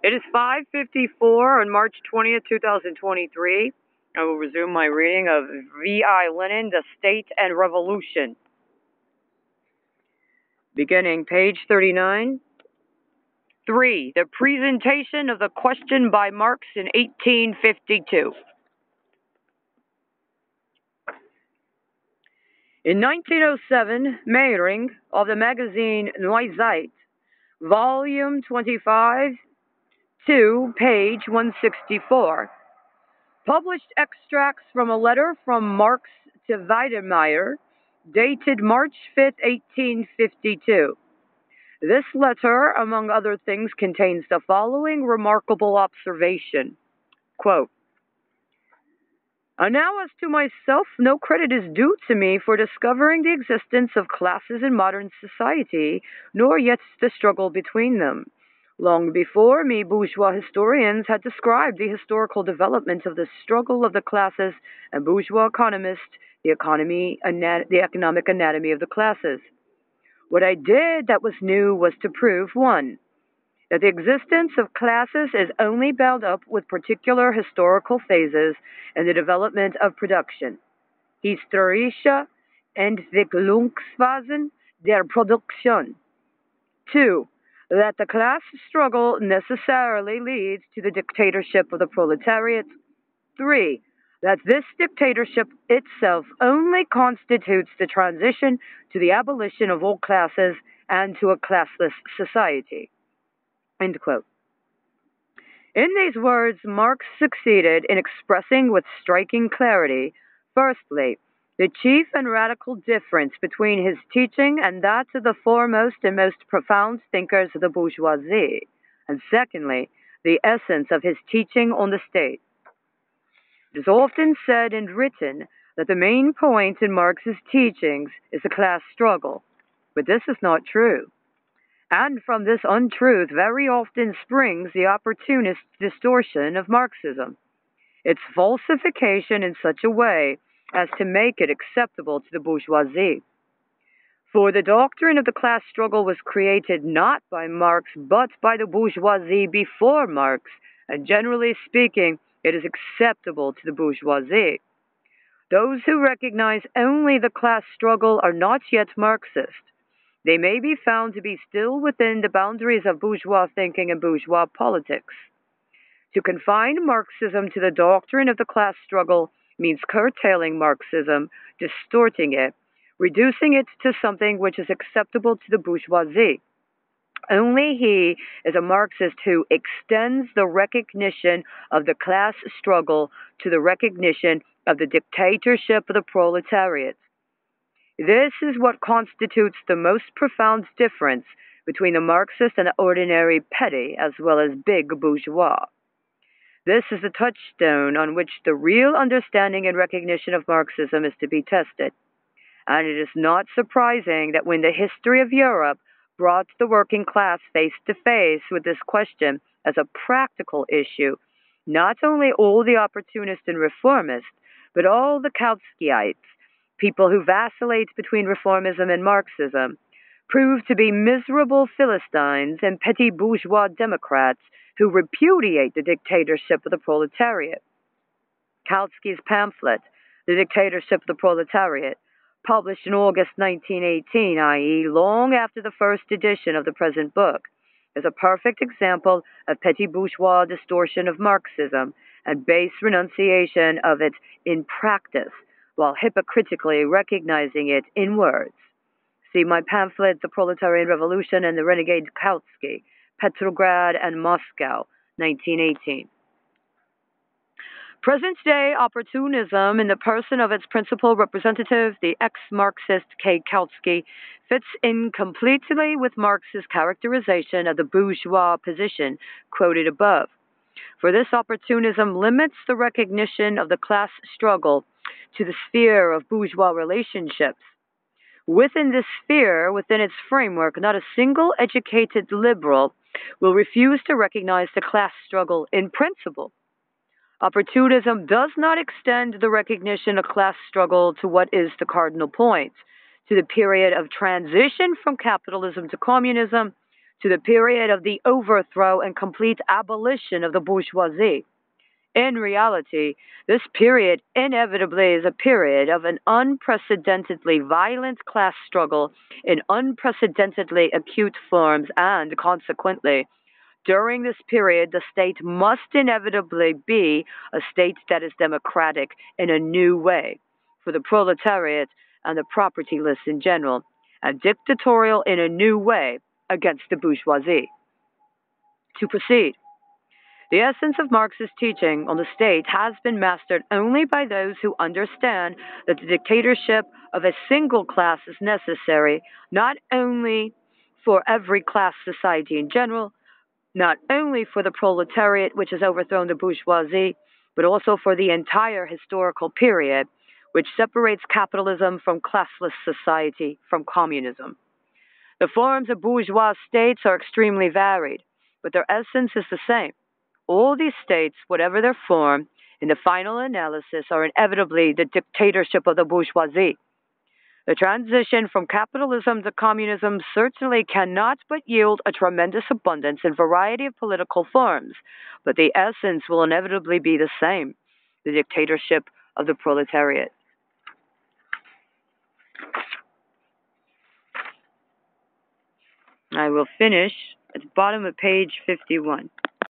It is 5:54 on March 20th, 2023. I will resume my reading of V.I. Lenin, The State and Revolution. Beginning page 39. 3. The presentation of the question by Marx in 1852. In 1907, Meyring of the magazine Neuzeit, volume 25, 2, page 164, published extracts from a letter from Marx to Weidemeyer, dated March 5, 1852. This letter, among other things, contains the following remarkable observation. Quote, now as to myself, no credit is due to me for discovering the existence of classes in modern society, nor yet the struggle between them. Long before me, bourgeois historians had described the historical development of the struggle of the classes, and bourgeois economists the economic anatomy of the classes. What I did that was new was to prove, 1, that the existence of classes is only bound up with particular historical phases in the development of production. Historische Entwicklungsphasen der Produktion. 2, that the class struggle necessarily leads to the dictatorship of the proletariat. 3, that this dictatorship itself only constitutes the transition to the abolition of all classes and to a classless society. End quote. In these words, Marx succeeded in expressing with striking clarity, firstly, the chief and radical difference between his teaching and that of the foremost and most profound thinkers of the bourgeoisie, and secondly, the essence of his teaching on the state. It is often said and written that the main point in Marx's teachings is the class struggle, but this is not true. And from this untruth very often springs the opportunist distortion of Marxism, its falsification in such a way as to make it acceptable to the bourgeoisie. For the doctrine of the class struggle was created not by Marx, but by the bourgeoisie before Marx, and generally speaking, it is acceptable to the bourgeoisie. Those who recognize only the class struggle are not yet Marxist. They may be found to be still within the boundaries of bourgeois thinking and bourgeois politics. To confine Marxism to the doctrine of the class struggle means curtailing Marxism, distorting it, reducing it to something which is acceptable to the bourgeoisie. Only he is a Marxist who extends the recognition of the class struggle to the recognition of the dictatorship of the proletariat. This is what constitutes the most profound difference between the Marxist and the ordinary petty as well as big bourgeois. This is the touchstone on which the real understanding and recognition of Marxism is to be tested. And it is not surprising that when the history of Europe brought the working class face to face with this question as a practical issue, not only all the opportunists and reformists, but all the Kautskyites, people who vacillate between reformism and Marxism, prove to be miserable Philistines and petty bourgeois Democrats who repudiate the dictatorship of the proletariat. Kautsky's pamphlet, The Dictatorship of the Proletariat, published in August 1918, i.e., long after the first edition of the present book, is a perfect example of petty bourgeois distortion of Marxism and base renunciation of it in practice, while hypocritically recognizing it in words. See my pamphlet, The Proletarian Revolution and the Renegade Kautsky, Petrograd and Moscow, 1918. Present-day opportunism in the person of its principal representative, the ex-Marxist K. Kautsky, fits in completely with Marx's characterization of the bourgeois position quoted above. For this opportunism limits the recognition of the class struggle to the sphere of bourgeois relationships. Within this sphere, within its framework, not a single educated liberal will refuse to recognize the class struggle in principle. Opportunism does not extend the recognition of class struggle to what is the cardinal point, to the period of transition from capitalism to communism, to the period of the overthrow and complete abolition of the bourgeoisie. In reality, this period inevitably is a period of an unprecedentedly violent class struggle in unprecedentedly acute forms, and consequently, during this period, the state must inevitably be a state that is democratic in a new way for the proletariat and the propertyless in general, and dictatorial in a new way against the bourgeoisie. To proceed, the essence of Marx's teaching on the state has been mastered only by those who understand that the dictatorship of a single class is necessary not only for every class society in general, not only for the proletariat which has overthrown the bourgeoisie, but also for the entire historical period which separates capitalism from classless society from communism. The forms of bourgeois states are extremely varied, but their essence is the same. All these states, whatever their form, in the final analysis are inevitably the dictatorship of the bourgeoisie. The transition from capitalism to communism certainly cannot but yield a tremendous abundance and variety of political forms, but the essence will inevitably be the same, the dictatorship of the proletariat. I will finish at the bottom of page 51.